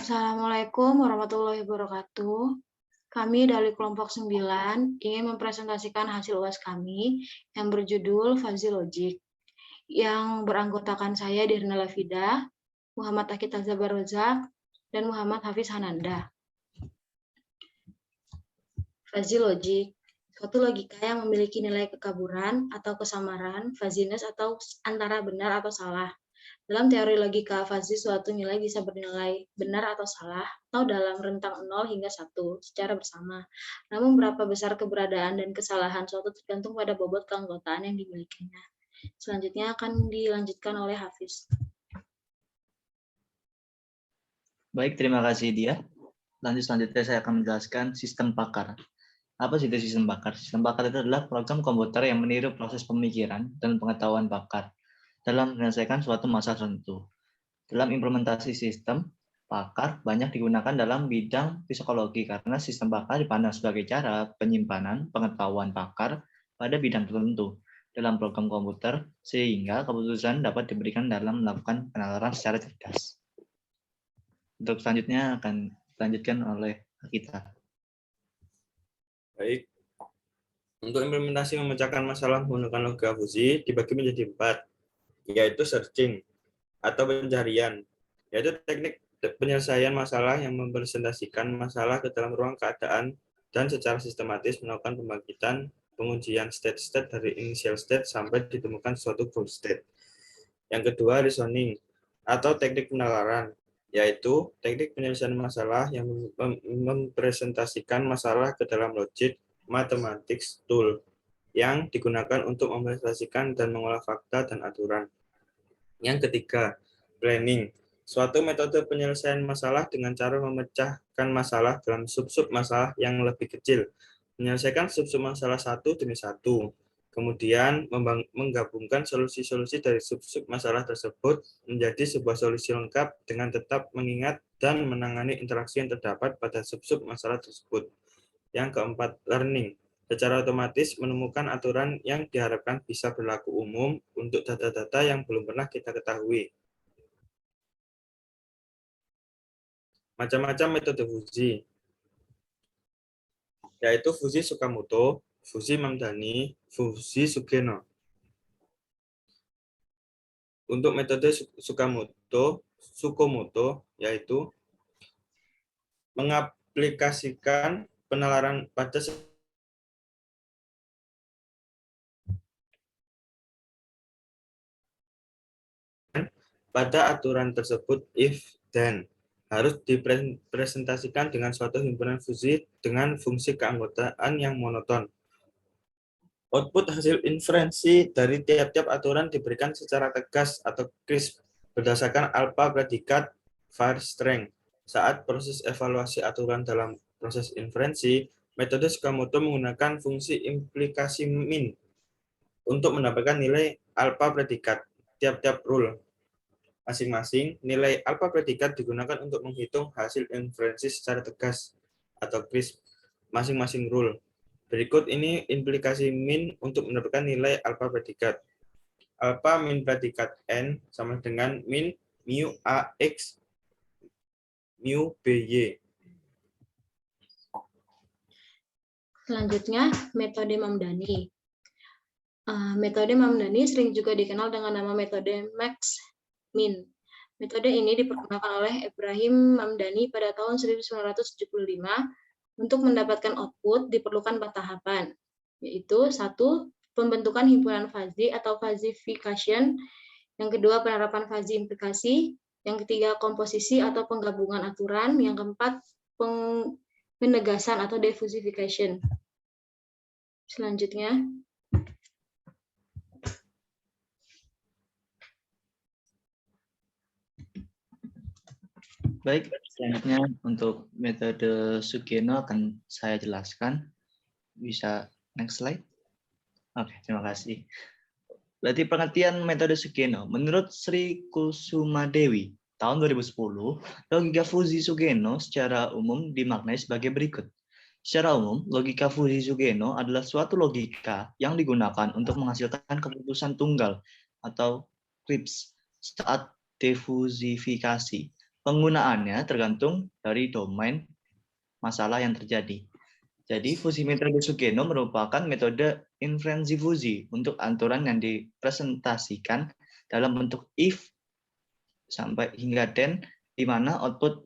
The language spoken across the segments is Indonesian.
Assalamualaikum warahmatullahi wabarakatuh. Kami dari kelompok 9 ingin mempresentasikan hasil UAS kami yang berjudul Fuzzy Logic, yang beranggotakan saya Dirna Lafida, Muhammad Akid Tazabar Rozak, dan Muhammad Hafiz Hananda. Fuzzy Logic, suatu logika yang memiliki nilai kekaburan atau kesamaran, fuzziness atau antara benar atau salah. Dalam teori logika fuzzy, suatu nilai bisa bernilai benar atau salah, atau dalam rentang 0 hingga 1 secara bersama. Namun berapa besar keberadaan dan kesalahan suatu tergantung pada bobot keanggotaan yang dimilikinya. Selanjutnya akan dilanjutkan oleh Hafiz. Baik, terima kasih dia. Selanjutnya saya akan menjelaskan sistem pakar. Apa sih itu sistem pakar? Sistem pakar itu adalah program komputer yang meniru proses pemikiran dan pengetahuan pakar dalam menyelesaikan suatu masalah tertentu. Dalam implementasi sistem, pakar banyak digunakan dalam bidang psikologi karena sistem pakar dipandang sebagai cara penyimpanan pengetahuan pakar pada bidang tertentu dalam program komputer sehingga keputusan dapat diberikan dalam melakukan penalaran secara cerdas. Untuk selanjutnya akan dilanjutkan oleh kita. Baik. Untuk implementasi memecahkan masalah menggunakan logika fuzzy dibagi menjadi 4, yaitu searching atau pencarian, yaitu teknik penyelesaian masalah yang mempresentasikan masalah ke dalam ruang keadaan dan secara sistematis melakukan pembangkitan pengujian state-state dari initial state sampai ditemukan suatu goal state. Yang kedua, reasoning atau teknik penalaran, yaitu teknik penyelesaian masalah yang mempresentasikan masalah ke dalam logic mathematics tool yang digunakan untuk mempresentasikan dan mengolah fakta dan aturan. Yang ketiga, planning, suatu metode penyelesaian masalah dengan cara memecahkan masalah dalam sub-sub masalah yang lebih kecil, menyelesaikan sub-sub masalah satu demi satu, kemudian menggabungkan solusi-solusi dari sub-sub masalah tersebut menjadi sebuah solusi lengkap dengan tetap mengingat dan menangani interaksi yang terdapat pada sub-sub masalah tersebut. Yang keempat, learning, secara otomatis menemukan aturan yang diharapkan bisa berlaku umum untuk data-data yang belum pernah kita ketahui. Macam-macam metode fuzzy, yaitu fuzzy Tsukamoto, fuzzy Mamdani, fuzzy Sugeno. Untuk metode Tsukamoto, yaitu mengaplikasikan penalaran pada aturan tersebut if then harus dipresentasikan dengan suatu himpunan fuzzy dengan fungsi keanggotaan yang monoton. Output hasil inferensi dari tiap-tiap aturan diberikan secara tegas atau crisp berdasarkan alpha predikat var strength. Saat proses evaluasi aturan dalam proses inferensi, metode Tsukamoto menggunakan fungsi implikasi min untuk mendapatkan nilai alpha predikat tiap-tiap rule. Masing-masing nilai alpha predikat digunakan untuk menghitung hasil inferensi secara tegas atau crisp masing-masing rule. Berikut ini implikasi min untuk mendapatkan nilai alpha predikat. Alpha min predikat n sama dengan min mu ax mu by. Selanjutnya, metode Mamdani. Metode Mamdani sering juga dikenal dengan nama metode max-min. Metode ini dipergunakan oleh Ibrahim Mamdani pada tahun 1975. Untuk mendapatkan output diperlukan 4 tahapan, yaitu 1. Pembentukan himpunan fuzzy atau fuzzification. Yang kedua, penerapan fuzzy implikasi. Yang ketiga, komposisi atau penggabungan aturan. Yang keempat, penegasan atau defuzzification. Selanjutnya, baik, selanjutnya untuk metode Sugeno akan saya jelaskan. Bisa next slide. Oke, terima kasih. Berarti pengertian metode Sugeno menurut Sri Kusuma Dewi tahun 2010, logika fuzzy Sugeno secara umum dimaknai sebagai berikut. Secara umum, logika fuzzy Sugeno adalah suatu logika yang digunakan untuk menghasilkan keputusan tunggal atau CRISP saat defuzzifikasi. penggunaannya tergantung dari domain masalah yang terjadi. Jadi fusi metode Sugeno merupakan metode inferensi fusi untuk aturan yang dipresentasikan dalam bentuk if sampai hingga then, di mana output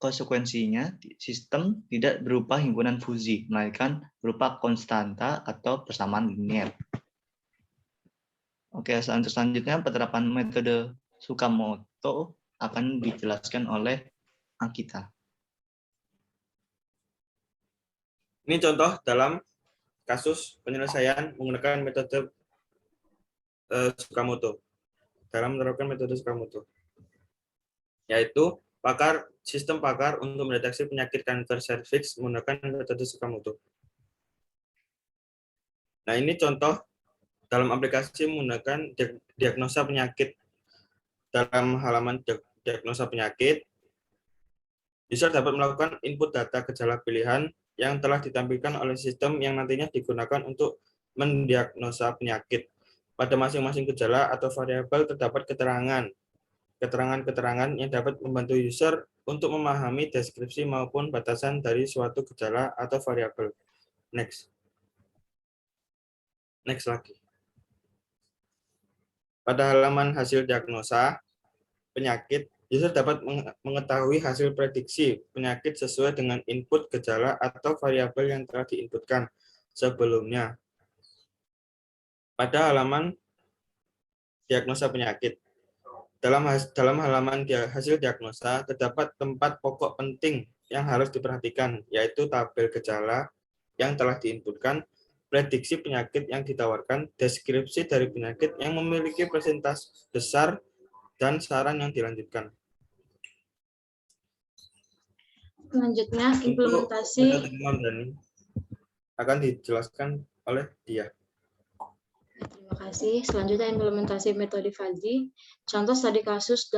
konsekuensinya sistem tidak berupa himpunan fusi, melainkan berupa konstanta atau persamaan linier. Oke, selanjutnya penerapan metode Tsukamoto akan dijelaskan oleh Akita. Ini contoh dalam kasus penyelesaian menggunakan metode Tsukamoto. Dalam menerapkan metode Tsukamoto, yaitu sistem pakar untuk mendeteksi penyakit kanker serviks menggunakan metode Tsukamoto. Nah, ini contoh dalam aplikasi menggunakan diagnosa penyakit. Dalam halaman diagnosa penyakit, user dapat melakukan input data gejala pilihan yang telah ditampilkan oleh sistem yang nantinya digunakan untuk mendiagnosa penyakit. Pada masing-masing gejala atau variabel terdapat keterangan yang dapat membantu user untuk memahami deskripsi maupun batasan dari suatu gejala atau variabel. Next lagi. Pada halaman hasil diagnosa penyakit, user dapat mengetahui hasil prediksi penyakit sesuai dengan input gejala atau variabel yang telah diinputkan sebelumnya. Pada halaman diagnosa penyakit, dalam halaman hasil diagnosa terdapat tempat pokok penting yang harus diperhatikan, yaitu tabel gejala yang telah diinputkan, prediksi penyakit yang ditawarkan, deskripsi dari penyakit yang memiliki persentase besar, dan saran yang dilanjutkan. Selanjutnya, implementasi akan dijelaskan oleh dia. Terima kasih. Selanjutnya, implementasi metode fuzzy. Contoh studi kasus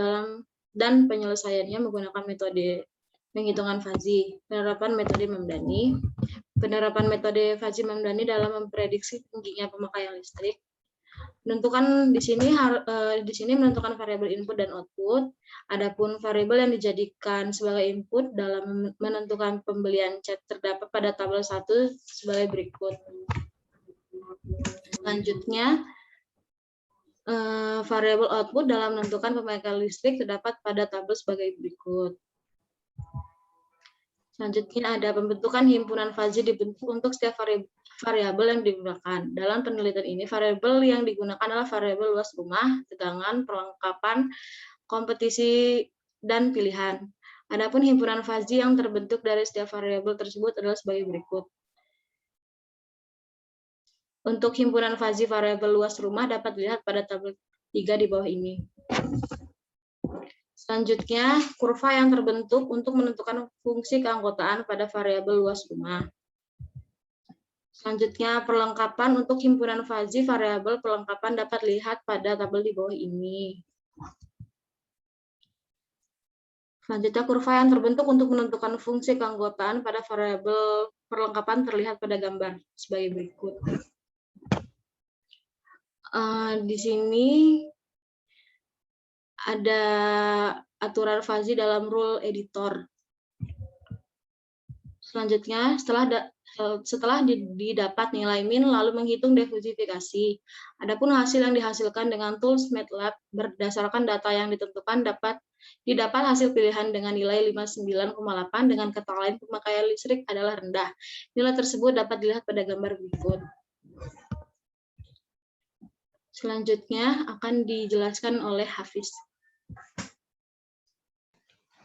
dan penyelesaiannya menggunakan metode penghitungan fuzzy. Penerapan metode Mamdani. Penerapan metode fuzzy Mamdani dalam memprediksi tingginya pemakaian listrik. Menentukan di sini menentukan variabel input dan output. Adapun variabel yang dijadikan sebagai input dalam menentukan pembelian cat terdapat pada tabel 1 sebagai berikut. Selanjutnya, variabel output dalam menentukan pemakaian listrik terdapat pada tabel sebagai berikut. Selanjutnya ada pembentukan himpunan fuzzy dibentuk untuk setiap variabel yang digunakan. Dalam penelitian ini, variabel yang digunakan adalah variabel luas rumah, tegangan, perlengkapan, kompetisi, dan pilihan. Adapun himpunan fuzzy yang terbentuk dari setiap variabel tersebut adalah sebagai berikut. Untuk himpunan fuzzy variabel luas rumah dapat dilihat pada tabel 3 di bawah ini. Selanjutnya, kurva yang terbentuk untuk menentukan fungsi keanggotaan pada variabel luas rumah. Selanjutnya, perlengkapan untuk himpunan fuzzy variabel perlengkapan dapat dilihat pada tabel di bawah ini. Selanjutnya, kurva yang terbentuk untuk menentukan fungsi keanggotaan pada variabel perlengkapan terlihat pada gambar sebagai berikut. Di sini ada aturan fuzzy dalam rule editor. Selanjutnya, setelah didapat nilai min, lalu menghitung defusifikasi. Adapun hasil yang dihasilkan dengan tools MATLAB berdasarkan data yang ditentukan didapat hasil pilihan dengan nilai 59,8 dengan kata lain pemakaian listrik adalah rendah. Nilai tersebut dapat dilihat pada gambar berikut. Selanjutnya akan dijelaskan oleh Hafiz.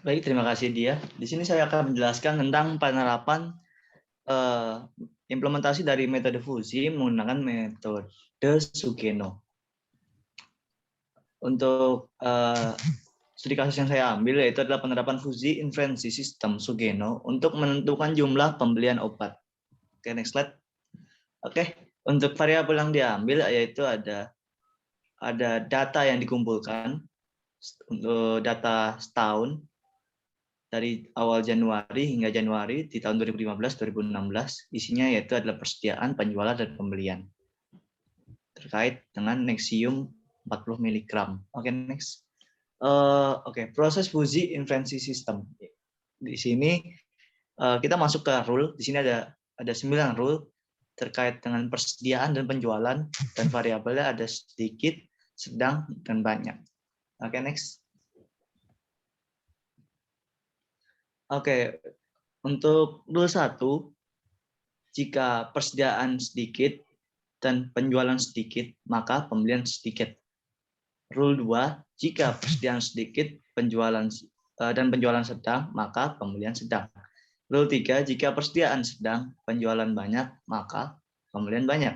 Baik, terima kasih dia. Di sini saya akan menjelaskan tentang penerapan implementasi dari metode fusi menggunakan metode Sugeno. Untuk studi kasus yang saya ambil yaitu adalah penerapan fusi inferensi sistem Sugeno untuk menentukan jumlah pembelian obat. Oke, next slide. Oke, untuk variabel yang diambil yaitu ada data yang dikumpulkan untuk data setahun dari awal Januari hingga Januari di tahun 2015-2016, isinya yaitu adalah persediaan, penjualan, dan pembelian terkait dengan Nexium 40 mg. Oke, next. Oke, proses fusi invensi sistem. Di sini kita masuk ke rule. Di sini ada 9 rule terkait dengan persediaan dan penjualan, dan variabelnya ada sedikit, sedang, dan banyak. Oke, next. Oke, untuk rule 1, jika persediaan sedikit dan penjualan sedikit, maka pembelian sedikit. Rule 2, jika persediaan sedikit dan penjualan sedang, maka pembelian sedang. Rule 3, jika persediaan sedang, penjualan banyak, maka pembelian banyak.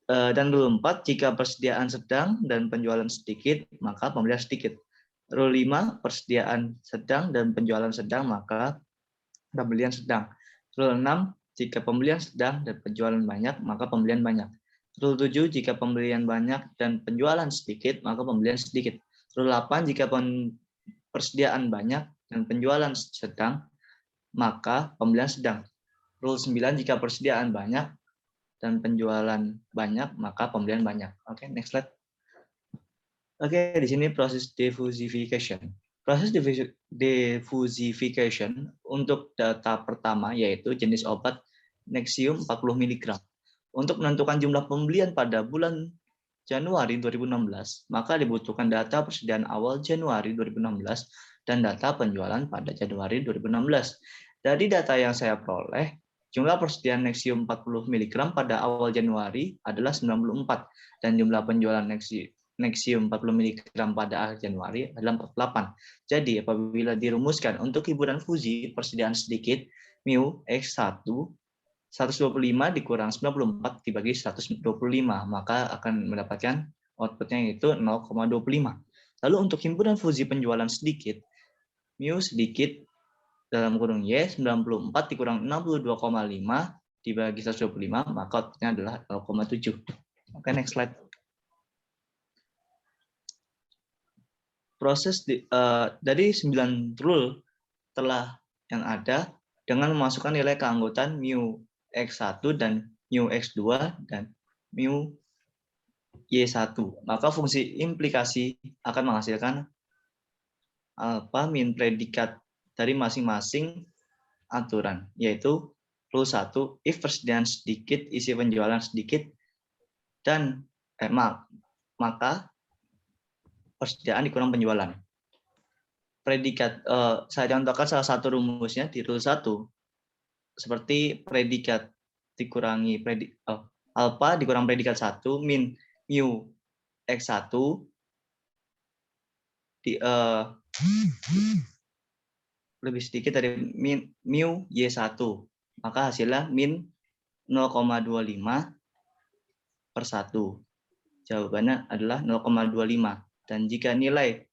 Dan rule 4, jika persediaan sedang dan penjualan sedikit, maka pembelian sedikit. Rule 5, persediaan sedang dan penjualan sedang, maka pembelian sedang. Rule 6, jika pembelian sedang dan penjualan banyak, maka pembelian banyak. Rule 7, jika pembelian banyak dan penjualan sedikit, maka pembelian sedikit. Rule 8, jika persediaan banyak dan penjualan sedang, maka pembelian sedang. Rule 9, jika persediaan banyak dan penjualan banyak, maka pembelian banyak. Oke, next slide. Oke, di sini proses diffusification. Proses diffusification untuk data pertama yaitu jenis obat Nexium 40 mg. Untuk menentukan jumlah pembelian pada bulan Januari 2016, maka dibutuhkan data persediaan awal Januari 2016 dan data penjualan pada Januari 2016. Dari data yang saya peroleh, jumlah persediaan Nexium 40 mg pada awal Januari adalah 94 dan jumlah penjualan Nexium 40 mg pada akhir Januari adalah 48. Jadi apabila dirumuskan untuk hiburan fusi persediaan sedikit, mu X1 125 dikurang 94 dibagi 125, maka akan mendapatkan outputnya yaitu 0,25. Lalu untuk himpunan fusi penjualan sedikit, mu sedikit dalam kurung Y 94 dikurang 62,5 dibagi 125, maka outputnya adalah 0,7. Oke, next slide. Proses dari 9 rule telah yang ada dengan memasukkan nilai keanggotaan mu X1 dan mu X2 dan mu Y1. Maka fungsi implikasi akan menghasilkan alpha min predikat dari masing-masing aturan, yaitu rule 1, if persediaan sedikit, isi penjualan sedikit, dan maka persediaan dikurang penjualan. Predikat, saya contohkan salah satu rumusnya di rule 1, seperti predikat dikurangi alpha dikurang predikat 1 min mu X1 lebih sedikit dari mu Y1. Maka hasilnya min 0,25 per 1. Jawabannya adalah 0,25. Dan jika nilai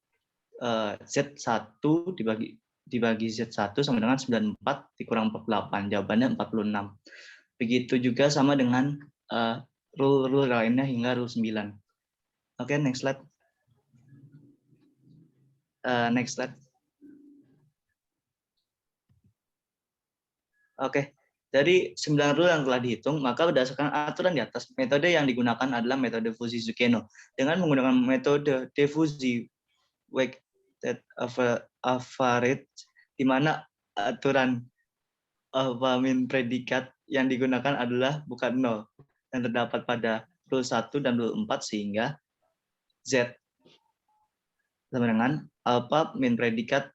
Z1 dibagi Z1 sama dengan 94 dikurang 48. Jawabannya 46. Begitu juga sama dengan rule lainnya hingga rule 9. Oke, next slide. Next slide. Oke, dari 9 rule yang telah dihitung, maka berdasarkan aturan di atas, metode yang digunakan adalah metode fusi Zucchino. Dengan menggunakan metode diffusi weighted average, di mana aturan min predikat yang digunakan adalah bukan 0, yang terdapat pada rule 1 dan rule 4, sehingga Z sama dengan alpha min predikat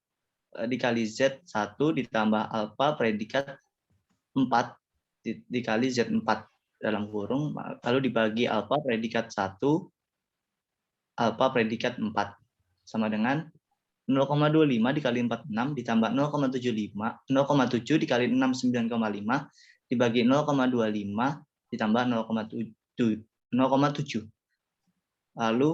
dikali Z1 ditambah alpha predikat 4 dikali Z4 dalam kurung, lalu dibagi alpha predikat 1 alpha predikat 4 sama dengan 0,25 dikali 46 ditambah 0,7 dikali 69,5 dibagi 0,25 ditambah 0,7. Lalu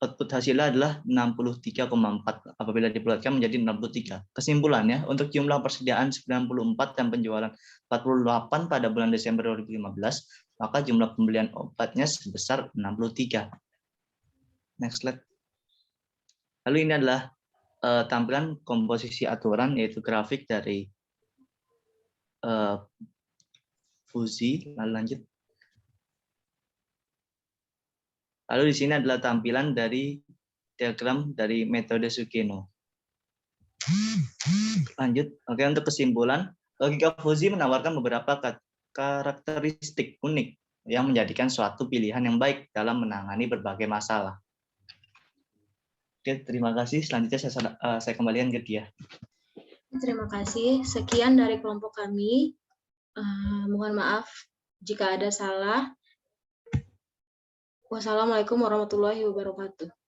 output hasilnya adalah 63,4 apabila dibulatkan menjadi 63. Kesimpulannya, untuk jumlah persediaan 94 dan penjualan 48 pada bulan Desember 2015, maka jumlah pembelian obatnya sebesar 63. Next slide. Lalu ini adalah tampilan komposisi aturan, yaitu grafik dari fusi. Lalu lanjut. Lalu di sini adalah tampilan dari diagram dari metode Sugeno. Lanjut, oke, untuk kesimpulan, logika Fuzzy menawarkan beberapa karakteristik unik yang menjadikan suatu pilihan yang baik dalam menangani berbagai masalah. Oke, terima kasih. Selanjutnya saya kembalikan ke dia. Terima kasih. Sekian dari kelompok kami. Mohon maaf jika ada salah. Wassalamualaikum warahmatullahi wabarakatuh.